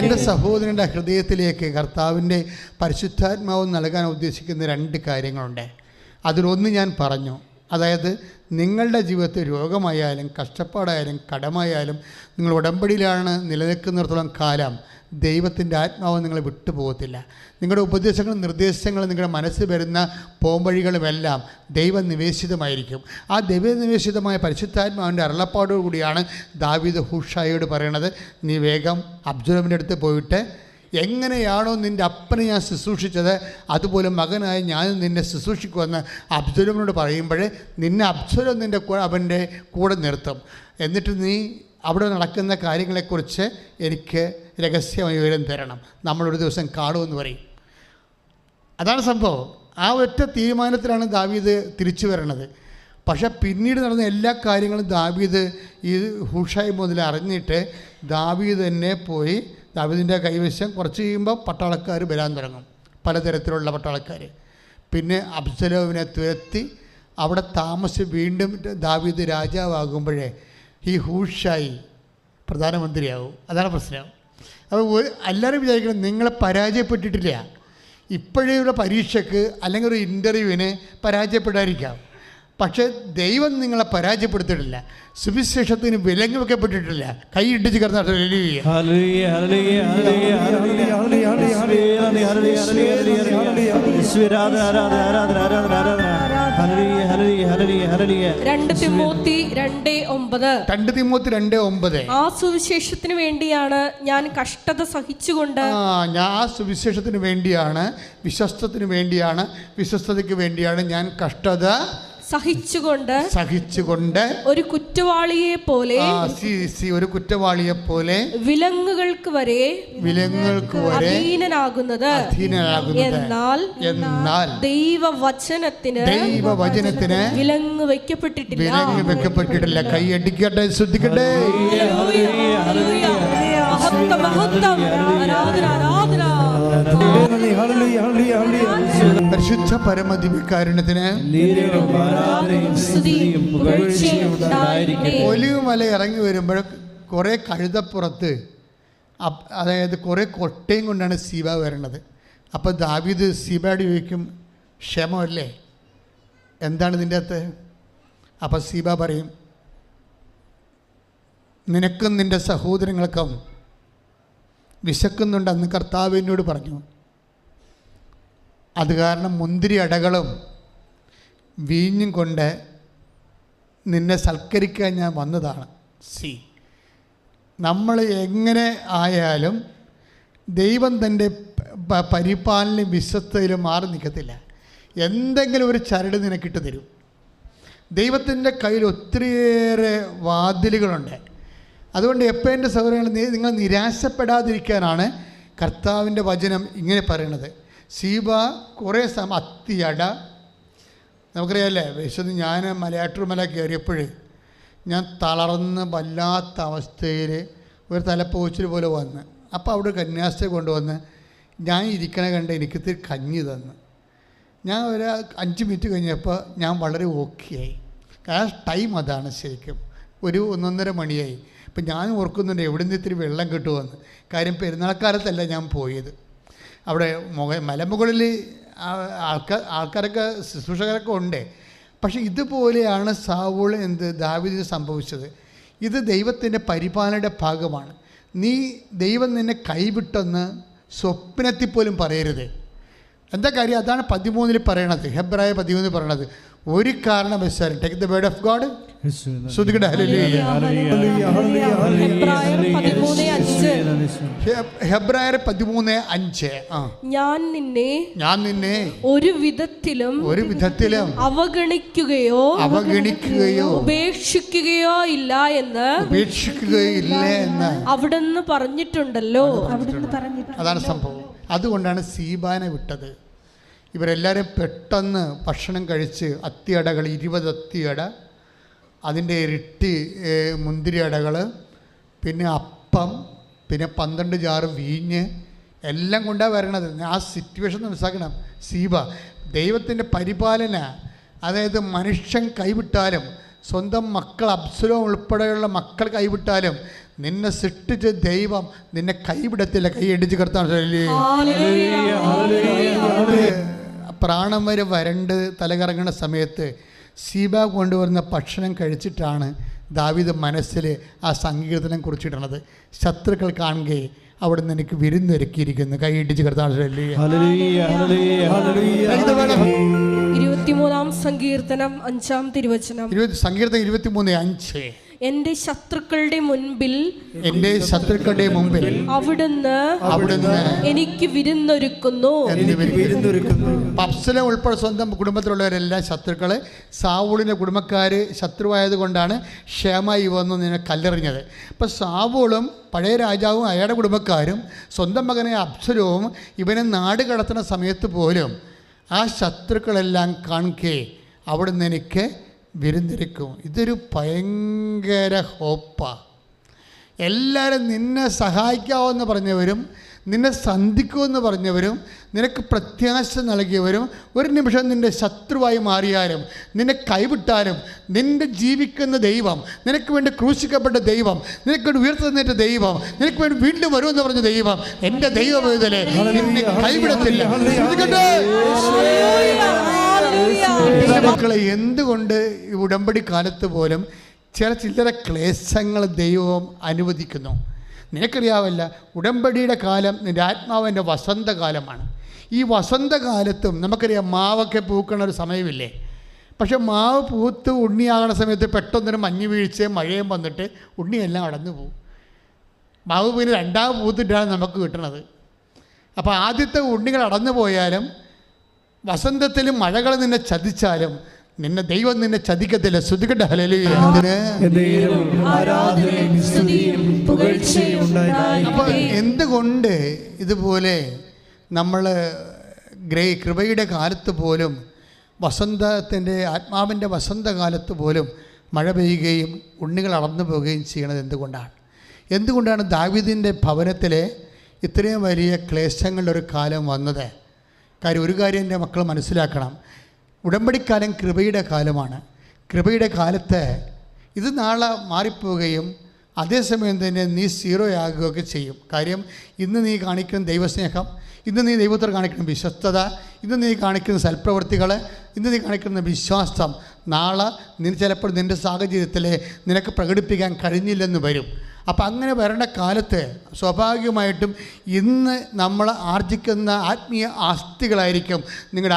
എൻ്റെ സഹോദരൻ്റെ ഹൃദയത്തിലേക്ക് കർത്താവിൻ്റെ പരിശുദ്ധാത്മാവ് നൽകാൻ ഉദ്ദേശിക്കുന്ന 2 കാര്യങ്ങളുണ്ട്. അതിലൊന്ന് ഞാൻ പറഞ്ഞു. അതായത് നിങ്ങളുടെ ജീവിതത്തിൽ രോഗമായാലും കഷ്ടപ്പാടായാലും കടമായാലും നിങ്ങൾ ഉടമ്പടിയിലാണ് നിലനിൽക്കുന്നിടത്തോളം കാലം ദൈവത്തിൻ്റെ ആത്മാവ് നിങ്ങളെ വിട്ടുപോകത്തില്ല. നിങ്ങളുടെ ഉപദേശങ്ങളും നിർദ്ദേശങ്ങളും നിങ്ങളുടെ മനസ്സിൽ വരുന്ന പോംവഴികളുമെല്ലാം ദൈവനിവേശിതമായിരിക്കും. ആ ദൈവനിവേശിതമായ പരിശുദ്ധാത്മാവിൻ്റെ അരുളപ്പാടോടുകൂടിയാണ് ദാവീദ് ഹൂഷായിയോട് പറയണത്, നീ വേഗം അബ്സലോമിൻ്റെ അടുത്ത് പോയിട്ട് എങ്ങനെയാണോ നിൻ്റെ അപ്പനെ ഞാൻ ശുശ്രൂഷിച്ചത് അതുപോലെ മകനായി ഞാനും നിന്നെ ശുശ്രൂഷിക്കുമെന്ന് അബ്സലോമിനോട് പറയുമ്പോൾ നിന്നെ അബ്സലോം അവൻ്റെ കൂടെ നിർത്തും. എന്നിട്ട് നീ അവിടെ നടക്കുന്ന കാര്യങ്ങളെക്കുറിച്ച് എനിക്ക് രഹസ്യമായി വിവരം തരണം, നമ്മളൊരു ദിവസം കാണുമെന്ന് പറയും. അതാണ് സംഭവം. ആ ഒറ്റ തീരുമാനത്തിലാണ് ദാവീദ് തിരിച്ചു വരണത്. പക്ഷേ പിന്നീട് നടന്ന എല്ലാ കാര്യങ്ങളും ദാവീദ് ഈ ഹൂഷായി മുതൽ അറിഞ്ഞിട്ട് ദാവീദ് തന്നെ പോയി ദാവീദിൻ്റെ കൈവശം കുറച്ച് കഴിയുമ്പോൾ പട്ടാളക്കാർ വരാൻ തുടങ്ങും, പലതരത്തിലുള്ള പട്ടാളക്കാർ. പിന്നെ അബ്സലോമിനെ തുരത്തി അവിടെ താമസിച്ച് വീണ്ടും ദാവീദ് രാജാവാകുമ്പോഴേ ഈ ഹൂഷായി പ്രധാനമന്ത്രിയാവും. അതാണ് പ്രശ്നം. അപ്പോൾ എല്ലാവരും വിചാരിക്കണം നിങ്ങളെ പരാജയപ്പെട്ടിട്ടില്ല. ഇപ്പോഴുള്ള പരീക്ഷയ്ക്ക് അല്ലെങ്കിൽ ഒരു ഇൻ്റർവ്യൂവിന് പരാജയപ്പെടാതിരിക്കാം, പക്ഷേ ദൈവം നിങ്ങളെ പരാജയപ്പെടുത്തിയിട്ടില്ല, സുവിശേഷത്തിന് വിലങ്ങ് വെക്കപ്പെട്ടിട്ടില്ല. കൈ ഇടിച്ച് കിടന്ന ആ സുവിശേഷത്തിന് വേണ്ടിയാണ് ഞാൻ കഷ്ടത സഹിച്ചുകൊണ്ട് ആ സുവിശേഷത്തിന് വേണ്ടിയാണ്, വിശ്വസ്തത്തിന് വേണ്ടിയാണ്, വിശ്വസ്തതയ്ക്ക് വേണ്ടിയാണ് ഞാൻ കഷ്ടത സഹിച്ചുകൊണ്ട് ഒരു കുറ്റവാളിയെ പോലെ ഒരു കുറ്റവാളിയെ പോലെ വിലങ്ങുകൾക്ക് വരെ അധീനനാകുന്നത്. എന്നാൽ ദൈവവചനത്തിന് വിലങ്ങ് വെക്കപ്പെട്ടിട്ടില്ല. കൈയടിക്കട്ടെ, ശ്രദ്ധിക്കട്ടെ. പരിശുദ്ധ പരമദിവ്യകാരുണ്യത്തിന് ഒലിവുമല ഇറങ്ങി വരുമ്പോൾ കുറേ കഴുതപ്പുറത്ത്, അതായത് കുറേ കൊട്ടയും കൊണ്ടാണ് സീബ വരണത്. അപ്പോൾ ദാവീദ് സീബയോട് ചോദിക്കും, ക്ഷമല്ലേ, എന്താണ് ഇതിൻ്റെ അകത്ത്? അപ്പോൾ സീബ പറയും, നിനക്കും നിൻ്റെ സഹോദരങ്ങൾക്കും വിശക്കുന്നുണ്ട്, അന്ന് കർത്താവ് എന്നോട് പറഞ്ഞു. അത് കാരണം മുന്തിരി അടകളും വീഞ്ഞും കൊണ്ട് നിന്നെ സൽക്കരിക്കാൻ ഞാൻ വന്നതാണ്. നമ്മൾ എങ്ങനെ ആയാലും ദൈവം തൻ്റെ പരിപാലന വിശ്വസ്തയിലും മാറി നിൽക്കത്തില്ല. എന്തെങ്കിലും ഒരു ചരട് നിനക്കിട്ട് തരും. ദൈവത്തിൻ്റെ കയ്യിൽ ഒത്തിരിയേറെ വാതിലുകളുണ്ട്. അതുകൊണ്ട് എപ്പോൾ എൻ്റെ സഹോദരങ്ങൾ നിങ്ങൾ നിരാശപ്പെടാതിരിക്കാനാണ് കർത്താവിൻ്റെ വചനം ഇങ്ങനെ പറയണത്. സീബ കുറേ സമയം അത്തിയട, നമുക്കറിയാമല്ലേ, വിശന്ന് ഞാൻ മലയാറ്റൂർ മല കയറിയപ്പോൾ ഞാൻ തളർന്ന് വല്ലാത്ത അവസ്ഥയിൽ ഒരു തലപ്പോച്ചിൽ പോലെ വന്ന്, അപ്പോൾ അവിടെ കന്യാസ്ത്രീ കൊണ്ടുവന്ന് ഞാൻ ഇരിക്കണ കണ്ട് എനിക്കിത്തിരി കഞ്ഞി തന്ന്. ഞാൻ ഒരു 5 മിനിറ്റ് കഴിഞ്ഞപ്പോൾ ഞാൻ വളരെ ഓക്കെയായി. കാരണം ടൈം അതാണ് ശരിക്കും, ഒരു 1-1:30 മണിയായി. ഇപ്പം ഞാൻ ഓർക്കുന്നുണ്ട് എവിടെ നിന്ന് ഇത്തിരി വെള്ളം കിട്ടുമെന്ന്. കാര്യം പെരുന്നാൾക്കാലത്തല്ല ഞാൻ പോയത്. അവിടെ മലമുകളിൽ ആൾക്കാരൊക്കെ ശുശ്രൂഷകരൊക്കെ ഉണ്ട്. പക്ഷേ ഇതുപോലെയാണ് സാവൂൾ ദാവീദിന് സംഭവിച്ചത്. ഇത് ദൈവത്തിൻ്റെ പരിപാലനയുടെ ഭാഗമാണ്. നീ ദൈവം നിന്നെ കൈവിട്ടെന്ന് സ്വപ്നത്തിൽ പോലും പറയരുത്. എന്താ കാര്യം? അതാണ് 13 പറയണത്, ഹെബ്രായ 13 പറയണത്. ഒരു കാരണവശാലും take the word of God. ഹെബ്രായർ 13:5 ഞാൻ നിന്നെ ഒരു വിധത്തിലും അവഗണിക്കുകയോ ഉപേക്ഷിക്കുകയോ ഇല്ല എന്ന് അവിടുന്ന് പറഞ്ഞിട്ടുണ്ടല്ലോ. അതാണ് സംഭവം. അതുകൊണ്ടാണ് സീബാനെ വിട്ടത്. ഇവരെല്ലാവരും പെട്ടെന്ന് ഭക്ഷണം കഴിച്ച് അത്തിയടകൾ 20 അത്തിയട, അതിൻ്റെ ഇരട്ടി മുന്തിരി അടകൾ, പിന്നെ അപ്പം, പിന്നെ 12 ജാറ് വീഞ്ഞ് എല്ലാം കൊണ്ടാണ് വരണത്. ആ സിറ്റുവേഷൻ മനസ്സിലാക്കണം. സീബ ദൈവത്തിൻ്റെ പരിപാലന, അതായത് മനുഷ്യൻ കൈവിട്ടാലും, സ്വന്തം മക്കൾ അബ്സലോം ഉൾപ്പെടെയുള്ള മക്കൾ കൈവിട്ടാലും നിന്നെ സൃഷ്ടിച്ച ദൈവം നിന്നെ കൈവിടത്തില്ല. കൈ അടിച്ച് കർത്താൻ പ്രാണം വരെ വരണ്ട് തലകറങ്ങുന്ന സമയത്ത് സീബ കൊണ്ടുവരുന്ന ഭക്ഷണം കഴിച്ചിട്ടാണ് ദാവീദ് മനസ്സിൽ ആ സങ്കീർത്തനം കുറിച്ചിടണത്. ശത്രുക്കൾ കാണുകയെ അവിടെ നിന്ന് എനിക്ക് വിരുന്നൊരുക്കിയിരിക്കുന്നു. കൈ ഇടിച്ച് കർത്താൻ 23-ാം സങ്കീർത്തനം 5-ാം തിരുവചനം. സങ്കീർത്തനം 23:5. എന്റെ ശത്രുക്കളുടെ മുൻപിൽ അവിടുന്ന് എനിക്ക് വിരുന്നൊരുക്കുന്നു. അബ്സലോം ഉൾപ്പെടെ സ്വന്തം കുടുംബത്തിലുള്ളവരെല്ലാം ശത്രുക്കള്. സാവൂളിൻ്റെ കുടുംബക്കാർ ശത്രുവായത് കൊണ്ടാണ് ക്ഷേമായി വന്നു നിന്നെ കല്ലെറിഞ്ഞത്. അപ്പം സാവൂളും പഴയ രാജാവും അയാളുടെ കുടുംബക്കാരും സ്വന്തം മകനെ അബ്സലോവും ഇവനെ നാട് കടത്തുന്ന സമയത്ത് പോലും ആ ശത്രുക്കളെല്ലാം കാണുകെ അവിടുന്ന് എനിക്ക് വിരുന്നിരിക്കും. ഇതൊരു ഭയങ്കര ഹോപ്പാണ്. എല്ലാവരും നിന്നെ സഹായിക്കാമെന്ന് പറഞ്ഞവരും നിന്നെ സന്ധിക്കുമെന്ന് പറഞ്ഞവരും നിനക്ക് പ്രത്യാശ നൽകിയവരും ഒരു നിമിഷം നിൻ്റെ ശത്രുവായി മാറിയാലും നിന്നെ കൈവിട്ടാലും നിൻ്റെ ജീവിക്കുന്ന ദൈവം, നിനക്ക് വേണ്ടി ക്രൂശിക്കപ്പെട്ട ദൈവം, നിനക്ക് വേണ്ടി ഉയർത്തുന്നേറ്റ ദൈവം, നിനക്ക് വേണ്ടി വീണ്ടും വരുമെന്ന് പറഞ്ഞ ദൈവം, എൻ്റെ ദൈവവേദനെ നിന്നെ കൈവിടത്തില്ല. മക്കളെ, എന്തുകൊണ്ട് ഈ ഉടമ്പടി കാലത്ത് പോലും ചില്ലറ ക്ലേശങ്ങൾ ദൈവം അനുവദിക്കുന്നു? നിനക്കറിയാവല്ല, ഉടമ്പടിയുടെ കാലം നിൻ്റെ ആത്മാവിൻ്റെ വസന്തകാലമാണ്. ഈ വസന്തകാലത്തും നമുക്കറിയാം മാവൊക്കെ പൂക്കണ ഒരു സമയമില്ലേ? പക്ഷെ മാവ് പൂത്ത് ഉണ്ണിയാകണ സമയത്ത് പെട്ടെന്നൊരു മഞ്ഞ് വീഴ്ചയും മഴയും വന്നിട്ട് ഉണ്ണിയെല്ലാം അടന്നു പോകും. മാവ് പിന്നെ രണ്ടാമത് പൂത്തിട്ടാണ് നമുക്ക് കിട്ടണത്. അപ്പോൾ ആദ്യത്തെ ഉണ്ണികൾ അടന്നു പോയാലും വസന്തത്തിലും മഴകൾ നിന്നെ ചതിച്ചാലും നിന്നെ ദൈവം നിന്നെ ചതിക്കത്തില്ല. ശ്രുതികട്ടെ ഹല്ലേലൂയ. അപ്പോൾ എന്തുകൊണ്ട് ഇതുപോലെ നമ്മൾ കൃപയുടെ കാലത്ത് പോലും വസന്തത്തിൻ്റെ ആത്മാവിൻ്റെ വസന്തകാലത്ത് പോലും മഴ പെയ്യുകയും ഉണ്ണികൾ അടന്നു പോവുകയും ചെയ്യണത് എന്തുകൊണ്ടാണ് ദാവീദിൻ്റെ ഭവനത്തിലെ ഇത്രയും വലിയ ക്ലേശങ്ങളുടെ ഒരു കാലം വന്നത്? കാര്യം ഒരു കാര്യം എൻ്റെ മക്കൾ മനസ്സിലാക്കണം, ഉടമ്പടിക്കാലം കൃപയുടെ കാലമാണ്. കൃപയുടെ കാലത്ത് ഇത് നാളെ മാറിപ്പോവുകയും അതേസമയം തന്നെ നീ സീറോ ആകുകയൊക്കെ ചെയ്യും. കാര്യം ഇന്ന് നീ കാണിക്കുന്ന ദൈവസ്നേഹം, ഇന്ന് നീ ദൈവത്തോട് കാണിക്കുന്ന വിശ്വസ്തത, ഇന്ന് നീ കാണിക്കുന്ന സൽപ്രവൃത്തികൾ, ഇന്ന് നീ കാണിക്കുന്ന വിശ്വാസം നാളെ നീ ചിലപ്പോൾ നിൻ്റെ സാഹചര്യത്തിൽ നിനക്ക് പ്രകടിപ്പിക്കാൻ കഴിഞ്ഞില്ലെന്ന് വരും. അപ്പം അങ്ങനെ വരേണ്ട കാലത്ത് സ്വാഭാവികമായിട്ടും ഇന്ന് നമ്മൾ ആർജിക്കുന്ന ആത്മീയ ആസ്തികളായിരിക്കും നിങ്ങളുടെ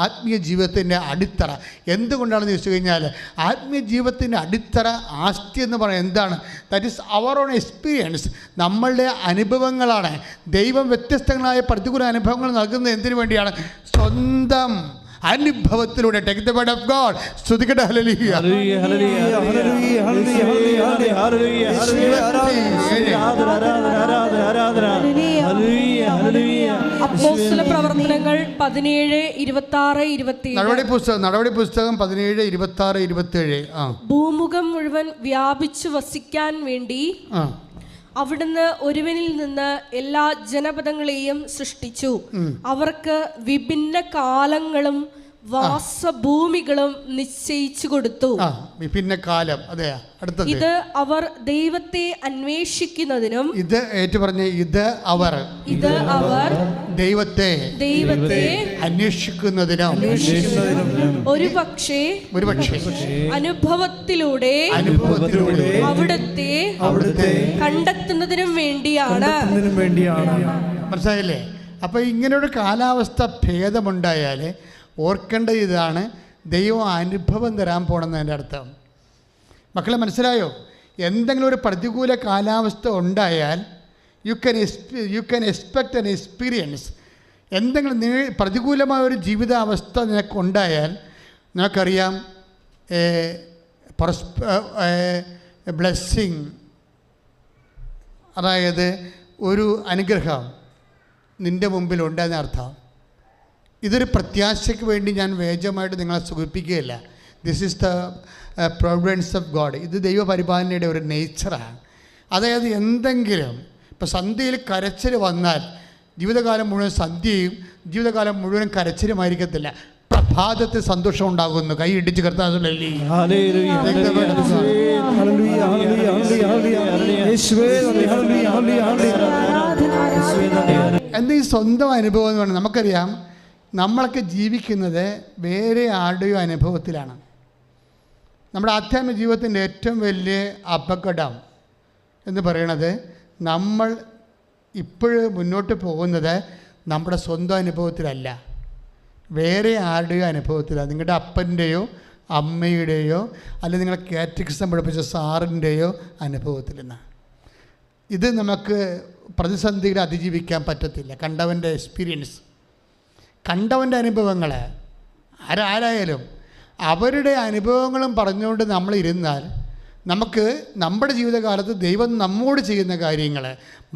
ആത്മീയ ജീവിതത്തിൻ്റെ അടിത്തറ. എന്തുകൊണ്ടാണെന്ന് ചോദിച്ചു കഴിഞ്ഞാൽ ആത്മീയ ജീവിതത്തിൻ്റെ അടിത്തറ ആസ്തി എന്ന് പറയുന്നത് എന്താണ്? That is our own experience. നമ്മളുടെ അനുഭവങ്ങളാണ്. ദൈവം വ്യത്യസ്തങ്ങളായ പ്രതികൂല അനുഭവങ്ങൾ നൽകുന്നത് എന്തിനു വേണ്ടിയാണ്? സ്വന്തം അനുഭവത്തിലൂടെ. Take the word of God. സ്തുതിക്കട്ടെ. ഹല്ലേലൂയ. അപ്പോസ്തല പ്രവർത്തനങ്ങൾ 17:26-27. നടപടി പുസ്തകം 17:26-27. ഭൂമുഖം മുഴുവൻ വ്യാപിച്ചു വസിക്കാൻ വേണ്ടി അവിടുന്ന് ഒരുവനിൽ നിന്ന് എല്ലാ ജനപദങ്ങളെയും സൃഷ്ടിച്ചു. അവർക്ക് വിഭിന്ന കാലങ്ങളും വാസഭൂമികളും നിശ്ചയിച്ചു കൊടുത്തു. വിഭിന്ന കാലം. അതെ, അടുത്തത്. ഇത് അവർ ദൈവത്തെ അന്വേഷിക്കുന്നതിനും ഇത് അവർ ദൈവത്തെ അന്വേഷിക്കുന്നതിനും ഒരുപക്ഷേ അനുഭവത്തിലൂടെ അവിടുത്തെ കണ്ടെത്തുന്നതിനും വേണ്ടിയാണ്. മനസ്സിലായില്ലേ? അപ്പൊ ഇങ്ങനൊരു കാലാവസ്ഥ ഭേദമുണ്ടായാൽ ഓർക്കേണ്ട ഇതാണ്, ദൈവം അനുഭവം തരാൻ പോണെന്നതിൻ്റെ അർത്ഥം. മക്കളെ മനസ്സിലായോ? എന്തെങ്കിലും ഒരു പ്രതികൂല കാലാവസ്ഥ ഉണ്ടായാൽ you can expect an experience. എന്തെങ്കിലും പ്രതികൂലമായ ഒരു ജീവിതാവസ്ഥ നിനക്കുണ്ടായാൽ നിനക്കറിയാം ബ്ലെസ്സിങ്, അതായത് ഒരു അനുഗ്രഹം നിൻ്റെ മുമ്പിലുണ്ടെന്ന അർത്ഥം. ഇതൊരു പ്രത്യാശയ്ക്ക് വേണ്ടി ഞാൻ വേഗമായിട്ട് നിങ്ങളെ സൂചിപ്പിക്കുകയില്ല. This is the providence of God. ഇത് ദൈവപരിപാലനയുടെ ഒരു നേച്ചറാണ്. അതായത് എന്തെങ്കിലും ഇപ്പോൾ സന്ധ്യയിൽ കരച്ചിൽ വന്നാൽ ജീവിതകാലം മുഴുവൻ സന്ധ്യയും ജീവിതകാലം മുഴുവൻ കരച്ചിലുമായിരിക്കത്തില്ല. പ്രഭാതത്തിൽ സന്തോഷം ഉണ്ടാകുന്നു. കൈ ഇടിച്ച് കർത്താവിനെ എന്താ ഈ സ്വന്തം അനുഭവം എന്ന് പറഞ്ഞാൽ നമുക്കറിയാം, നമ്മളൊക്കെ ജീവിക്കുന്നത് വേറെ ആരുടെയോ അനുഭവത്തിലാണ്. നമ്മുടെ ആധ്യാത്മിക ജീവിതത്തിൻ്റെ ഏറ്റവും വലിയ അപകടം എന്ന് പറയണത്, നമ്മൾ ഇപ്പോഴും മുന്നോട്ട് പോകുന്നത് നമ്മുടെ സ്വന്തം അനുഭവത്തിലല്ല, വേറെ ആരുടെയോ അനുഭവത്തിലാണ്. നിങ്ങളുടെ അപ്പൻ്റെയോ അമ്മയുടെയോ അല്ലെങ്കിൽ നിങ്ങളെ കാറ്റഗിസം പഠിപ്പിച്ച സാറിൻ്റെയോ അനുഭവത്തിൽ നിന്നാണ്. ഇത് നമുക്ക് പ്രതിസന്ധികളെ അതിജീവിക്കാൻ പറ്റത്തില്ല. കണ്ടവൻ്റെ എക്സ്പീരിയൻസ്, കണ്ടവൻ്റെ അനുഭവങ്ങൾ, ആരായാലും അവരുടെ അനുഭവങ്ങളും പറഞ്ഞുകൊണ്ട് നമ്മളിരുന്നാൽ നമുക്ക് നമ്മുടെ ജീവിതകാലത്ത് ദൈവം നമ്മോട് ചെയ്യുന്ന കാര്യങ്ങൾ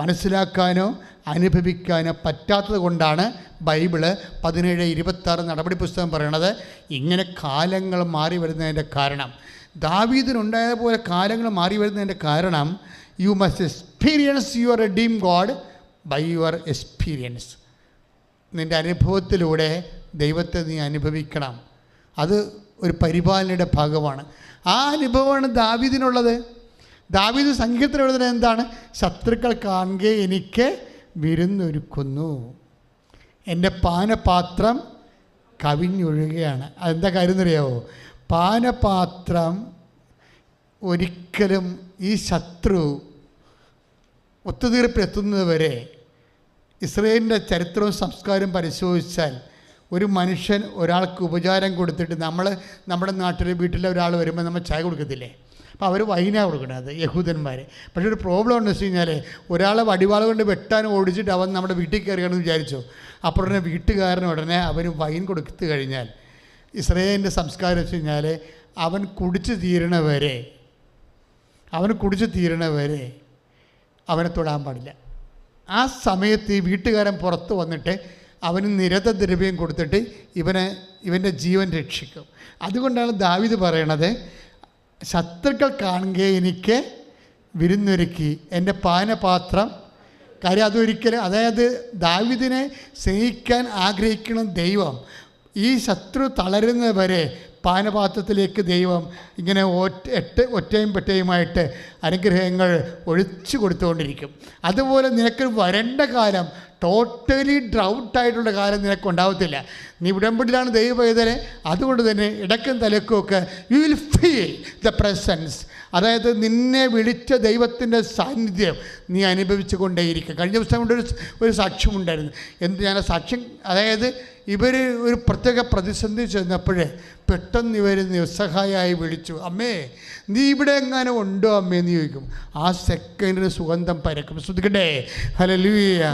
മനസ്സിലാക്കാനോ അനുഭവിക്കാനോ പറ്റാത്തത് കൊണ്ടാണ് ബൈബിള് 17:26 നടപടി പുസ്തകം പറയണത് ഇങ്ങനെ കാലങ്ങൾ മാറി വരുന്നതിൻ്റെ കാരണം. ദാവീദിനുണ്ടായതുപോലെ കാലങ്ങൾ മാറി വരുന്നതിൻ്റെ കാരണം, you must experience your redeem god by your experience. നിൻ്റെ അനുഭവത്തിലൂടെ ദൈവത്തെ നീ അനുഭവിക്കണം. അത് ഒരു പരിപാലനയുടെ ഭാഗമാണ്. ആ അനുഭവമാണ് ദാവീദിനുള്ളത്. ദാവീദ് സംഗീതത്തിൽ എഴുതുന്നത് എന്താണ്? ശത്രുക്കൾ കാണുകെ എനിക്ക് വിരുന്നൊരുക്കുന്നു, എൻ്റെ പാനപാത്രം കവിഞ്ഞൊഴുകയാണ്. അതെന്താ കാര്യം എന്നറിയാവോ? പാനപാത്രം ഒരിക്കലും ഈ ശത്രു ഒത്തുതീർപ്പിലെത്തുന്നത് വരെ ഇസ്രായേലിൻ്റെ ചരിത്രവും സംസ്കാരവും പരിശോധിച്ചാൽ ഒരു മനുഷ്യൻ ഒരാൾക്ക് ഉപചാരം കൊടുത്തിട്ട് നമ്മുടെ നാട്ടിൽ വീട്ടിലെ ഒരാൾ വരുമ്പോൾ നമ്മൾ ചായ കൊടുക്കത്തില്ലേ? അപ്പോൾ അവർ വൈനാണ് കൊടുക്കുന്നത്, യഹൂദന്മാർ. പക്ഷേ ഒരു പ്രോബ്ലം ഉണ്ടെന്ന് വെച്ച് കഴിഞ്ഞാൽ ഒരാളെ വടിവാള കൊണ്ട് വെട്ടാൻ ഓടിച്ചിട്ട് അവൻ നമ്മുടെ വീട്ടിൽ കയറുകയാണെന്ന് വിചാരിച്ചു. അപ്പോൾ ഉടനെ വീട്ടുകാരന് ഉടനെ അവന് വൈൻ കൊടുത്തു കഴിഞ്ഞാൽ, ഇസ്രായേലിൻ്റെ സംസ്കാരം വെച്ച് കഴിഞ്ഞാൽ അവൻ കുടിച്ച് തീരണവരെ അവനെ തൊടാൻ പാടില്ല. ആ സമയത്ത് ഈ വീട്ടുകാരൻ പുറത്ത് വന്നിട്ട് അവന് നിരതദ്രവ്യം കൊടുത്തിട്ട് ഇവൻ്റെ ജീവൻ രക്ഷിക്കും. അതുകൊണ്ടാണ് ദാവീദ് പറയണത്, ശത്രുക്കൾ കാണുകെ എനിക്ക് വിരുന്നൊരുക്കി എൻ്റെ പാനപാത്രം. കാര്യം അതൊരിക്കലും, അതായത് ദാവീദിനെ സ്നേഹിക്കാൻ ആഗ്രഹിക്കുന്ന ദൈവം ഈ ശത്രു തളരുന്നത് വരെ പാനപാത്രത്തിലേക്ക് ദൈവം ഇങ്ങനെ ഒറ്റയും പെട്ടയുമായിട്ട് അനുഗ്രഹങ്ങൾ ഒഴിച്ചു കൊടുത്തുകൊണ്ടിരിക്കും. അതുപോലെ നിനക്ക് വരേണ്ട കാലം, ടോട്ടലി ഡ്രൗട്ടായിട്ടുള്ള കാലം നിനക്കുണ്ടാവത്തില്ല. നീ ഉടമ്പടിയിലാണ് ദൈവം പൈതലെ. അതുകൊണ്ട് തന്നെ ഇടക്കും തലക്കുമൊക്കെ you will feel the presence. അതായത് നിന്നെ വിളിച്ച ദൈവത്തിൻ്റെ സാന്നിധ്യം നീ അനുഭവിച്ചു കൊണ്ടേയിരിക്കും. കഴിഞ്ഞ ദിവസം കൊണ്ട് ഒരു സാക്ഷ്യമുണ്ടായിരുന്നു. ഞാൻ സാക്ഷ്യം, അതായത് ഇവർ ഒരു പ്രത്യേക പ്രതിസന്ധി ചെന്നപ്പോൾ പെട്ടെന്ന് ഇവർ നിസ്സഹായമായി വിളിച്ചു, അമ്മേ നീ ഇവിടെ എങ്ങാനും ഉണ്ടോ അമ്മേ എന്ന് ചോദിക്കും. ആ സെക്കൻഡിന് സുഗന്ധം പരക്കും. ശ്രദ്ധിക്കട്ടെ, ഹല്ലേലൂയ.